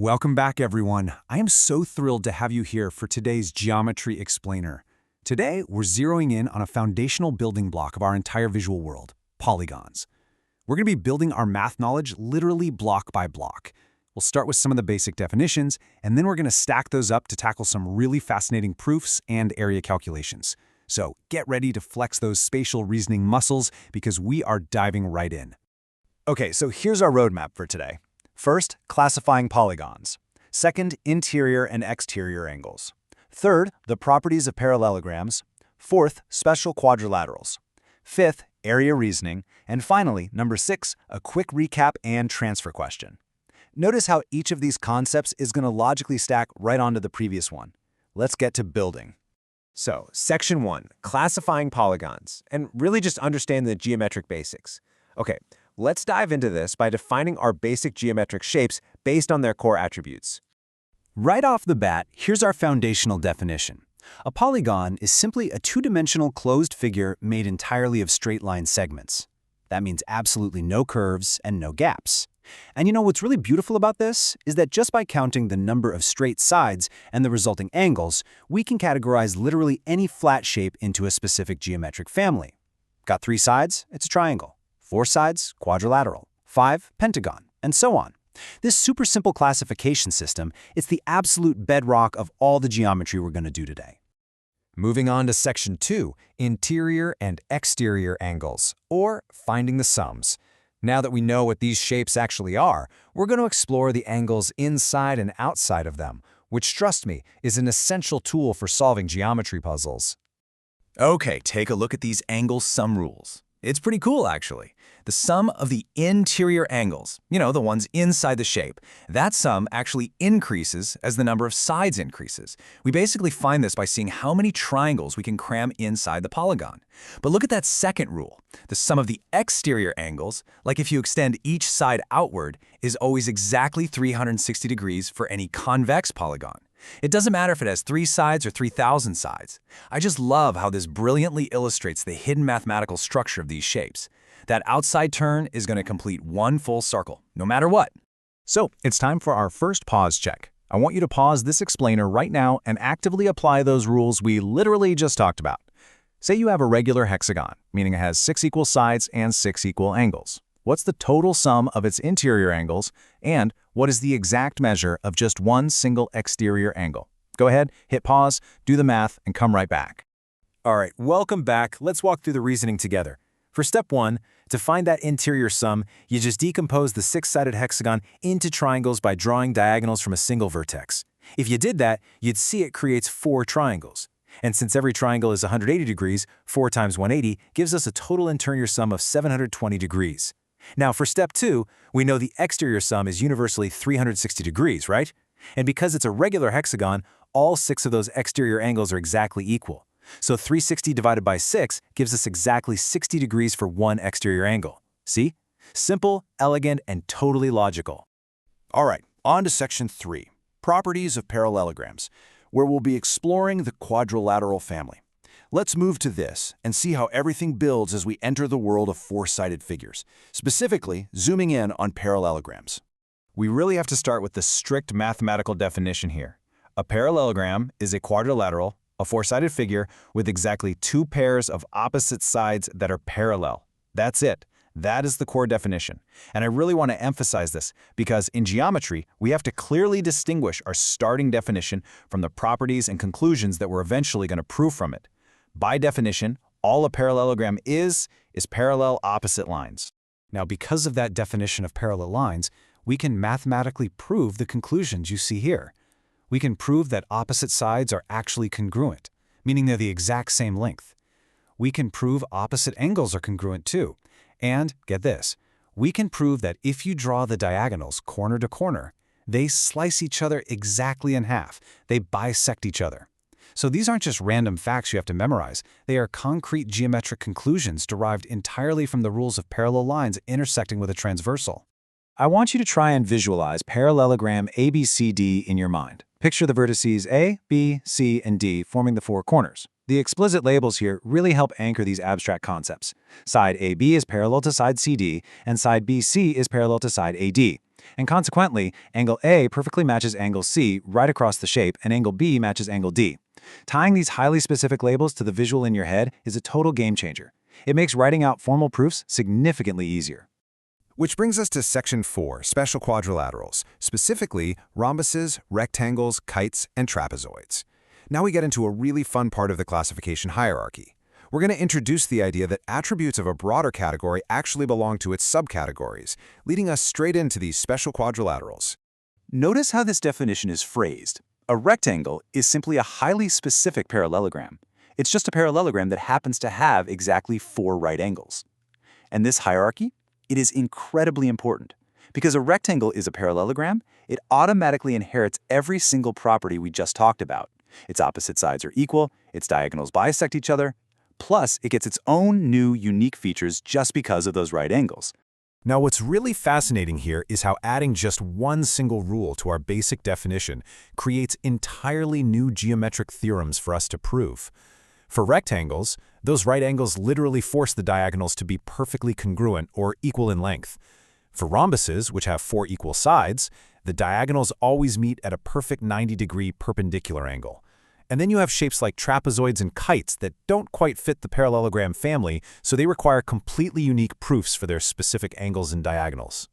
Welcome back, everyone. I am so thrilled to have you here for today's Geometry Explainer. Today, we're zeroing in on a foundational building block of our entire visual world, polygons. We're going to be building our math knowledge literally block by block. We'll start with some of the basic definitions, and then we're going to stack those up to tackle some really fascinating proofs and area calculations. So get ready to flex those spatial reasoning muscles because we are diving right in. Okay, so here's our roadmap for today. First, classifying polygons. Second, interior and exterior angles. Third, the properties of parallelograms. Fourth, special quadrilaterals. Fifth, area reasoning. And finally, number 6, a quick recap and transfer question. Notice how each of these concepts is going to logically stack right onto the previous one. Let's get to building. So, Section 1, classifying polygons, and really just understand the geometric basics. Okay, let's dive into this by defining our basic geometric shapes based on their core attributes. Right off the bat, here's our foundational definition. A polygon is simply a two-dimensional closed figure made entirely of straight-line segments. That means absolutely no curves and no gaps. And you know what's really beautiful about this is that just by counting the number of straight sides and the resulting angles, we can categorize literally any flat shape into a specific geometric family. Got 3 sides? It's a triangle. 4 sides, quadrilateral, 5, pentagon, and so on. This super simple classification system is the absolute bedrock of all the geometry we're going to do today. Moving on to Section 2, interior and exterior angles, or finding the sums. Now that we know what these shapes actually are, we're going to explore the angles inside and outside of them, which, trust me, is an essential tool for solving geometry puzzles. Okay, take a look at these angle sum rules. It's pretty cool, actually. The sum of the interior angles, the ones inside the shape, that sum actually increases as the number of sides increases. We basically find this by seeing how many triangles we can cram inside the polygon. But look at that second rule. The sum of the exterior angles, like if you extend each side outward, is always exactly 360 degrees for any convex polygon. It doesn't matter if it has 3 sides or 3,000 sides. I just love how this brilliantly illustrates the hidden mathematical structure of these shapes. That outside turn is going to complete one full circle, no matter what. So, it's time for our first pause check. I want you to pause this explainer right now and actively apply those rules we literally just talked about. Say you have a regular hexagon, meaning it has 6 equal sides and 6 equal angles. What's the total sum of its interior angles, and what is the exact measure of just one single exterior angle? Go ahead, hit pause, do the math, and come right back. All right, welcome back. Let's walk through the reasoning together. For step 1, to find that interior sum, you just decompose the 6-sided hexagon into triangles by drawing diagonals from a single vertex. If you did that, you'd see it creates 4 triangles. And since every triangle is 180 degrees, 4 times 180 gives us a total interior sum of 720 degrees. Now, for step 2, we know the exterior sum is universally 360 degrees, right? And because it's a regular hexagon, all 6 of those exterior angles are exactly equal. So 360 divided by 6 gives us exactly 60 degrees for one exterior angle. See? Simple, elegant, and totally logical. All right, on to Section 3, properties of parallelograms, where we'll be exploring the quadrilateral family. Let's move to this and see how everything builds as we enter the world of 4-sided figures, specifically zooming in on parallelograms. We really have to start with the strict mathematical definition here. A parallelogram is a quadrilateral, a 4-sided figure with exactly 2 pairs of opposite sides that are parallel. That's it. That is the core definition. And I really want to emphasize this because in geometry, we have to clearly distinguish our starting definition from the properties and conclusions that we're eventually going to prove from it. By definition, all a parallelogram is parallel opposite lines. Now, because of that definition of parallel lines, we can mathematically prove the conclusions you see here. We can prove that opposite sides are actually congruent, meaning they're the exact same length. We can prove opposite angles are congruent too. And, get this, we can prove that if you draw the diagonals corner to corner, they slice each other exactly in half. They bisect each other. So these aren't just random facts you have to memorize. They are concrete geometric conclusions derived entirely from the rules of parallel lines intersecting with a transversal. I want you to try and visualize parallelogram ABCD in your mind. Picture the vertices A, B, C, and D forming the 4 corners. The explicit labels here really help anchor these abstract concepts. Side AB is parallel to side CD, and side BC is parallel to side AD. And consequently, angle A perfectly matches angle C right across the shape, and angle B matches angle D. Tying these highly specific labels to the visual in your head is a total game changer. It makes writing out formal proofs significantly easier. Which brings us to Section 4, special quadrilaterals, specifically rhombuses, rectangles, kites, and trapezoids. Now we get into a really fun part of the classification hierarchy. We're going to introduce the idea that attributes of a broader category actually belong to its subcategories, leading us straight into these special quadrilaterals. Notice how this definition is phrased. A rectangle is simply a highly specific parallelogram. It's just a parallelogram that happens to have exactly 4 right angles. And this hierarchy? It is incredibly important. Because a rectangle is a parallelogram, it automatically inherits every single property we just talked about. Its opposite sides are equal, its diagonals bisect each other, plus it gets its own new unique features just because of those right angles. Now, what's really fascinating here is how adding just one single rule to our basic definition creates entirely new geometric theorems for us to prove. For rectangles, those right angles literally force the diagonals to be perfectly congruent or equal in length. For rhombuses, which have 4 equal sides, the diagonals always meet at a perfect 90-degree perpendicular angle. And then you have shapes like trapezoids and kites that don't quite fit the parallelogram family, so they require completely unique proofs for their specific angles and diagonals.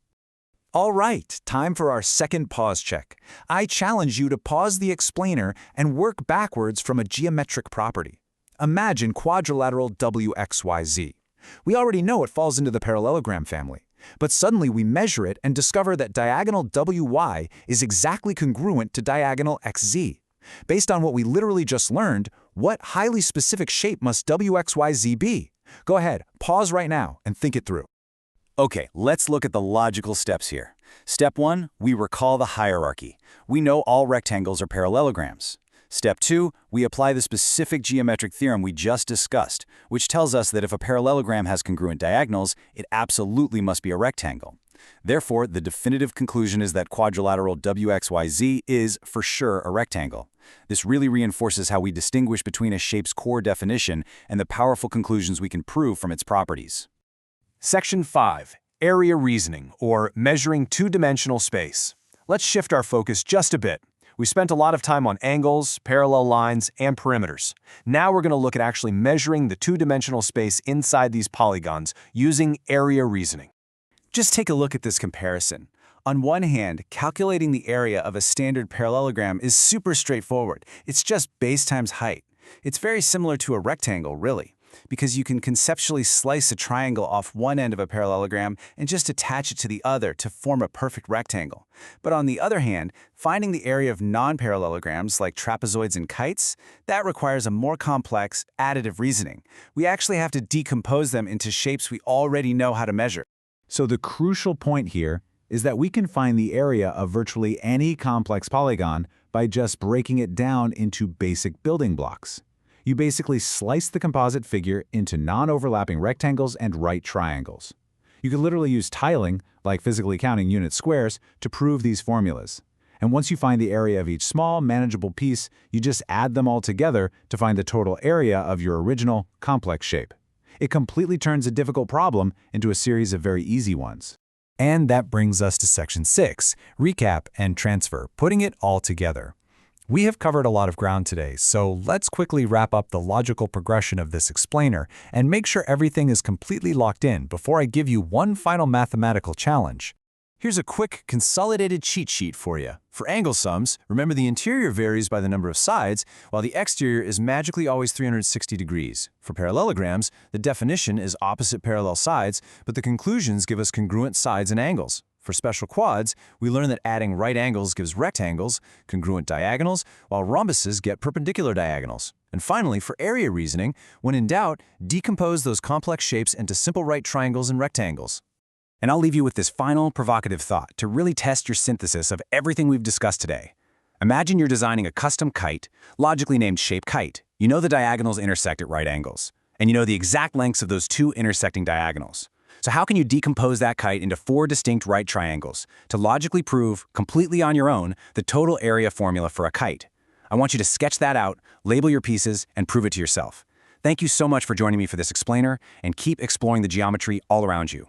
All right, time for our second pause check. I challenge you to pause the explainer and work backwards from a geometric property. Imagine quadrilateral WXYZ. We already know it falls into the parallelogram family, but suddenly we measure it and discover that diagonal WY is exactly congruent to diagonal XZ. Based on what we literally just learned, what highly specific shape must WXYZ be? Go ahead, pause right now and think it through. Okay, let's look at the logical steps here. Step 1, we recall the hierarchy. We know all rectangles are parallelograms. Step 2, we apply the specific geometric theorem we just discussed, which tells us that if a parallelogram has congruent diagonals, it absolutely must be a rectangle. Therefore, the definitive conclusion is that quadrilateral WXYZ is, for sure, a rectangle. This really reinforces how we distinguish between a shape's core definition and the powerful conclusions we can prove from its properties. Section 5, Area Reasoning, or Measuring Two-Dimensional Space. Let's shift our focus just a bit. We spent a lot of time on angles, parallel lines, and perimeters. Now we're going to look at actually measuring the two-dimensional space inside these polygons using area reasoning. Just take a look at this comparison. On one hand, calculating the area of a standard parallelogram is super straightforward. It's just base times height. It's very similar to a rectangle, really, because you can conceptually slice a triangle off one end of a parallelogram and just attach it to the other to form a perfect rectangle. But on the other hand, finding the area of non-parallelograms like trapezoids and kites, that requires a more complex, additive reasoning. We actually have to decompose them into shapes we already know how to measure. So the crucial point here is that we can find the area of virtually any complex polygon by just breaking it down into basic building blocks. You basically slice the composite figure into non-overlapping rectangles and right triangles. You could literally use tiling, like physically counting unit squares, to prove these formulas. And once you find the area of each small, manageable piece, you just add them all together to find the total area of your original, complex shape. It completely turns a difficult problem into a series of very easy ones. And that brings us to Section 6, Recap and Transfer, putting it all together. We have covered a lot of ground today, so let's quickly wrap up the logical progression of this explainer and make sure everything is completely locked in before I give you one final mathematical challenge. Here's a quick, consolidated cheat sheet for you. For angle sums, remember the interior varies by the number of sides, while the exterior is magically always 360 degrees. For parallelograms, the definition is opposite parallel sides, but the conclusions give us congruent sides and angles. For special quads, we learn that adding right angles gives rectangles, congruent diagonals, while rhombuses get perpendicular diagonals. And finally, for area reasoning, when in doubt, decompose those complex shapes into simple right triangles and rectangles. And I'll leave you with this final provocative thought to really test your synthesis of everything we've discussed today. Imagine you're designing a custom kite, logically named Shape Kite. You know the diagonals intersect at right angles, and you know the exact lengths of those two intersecting diagonals. So how can you decompose that kite into 4 distinct right triangles to logically prove, completely on your own, the total area formula for a kite? I want you to sketch that out, label your pieces, and prove it to yourself. Thank you so much for joining me for this explainer, and keep exploring the geometry all around you.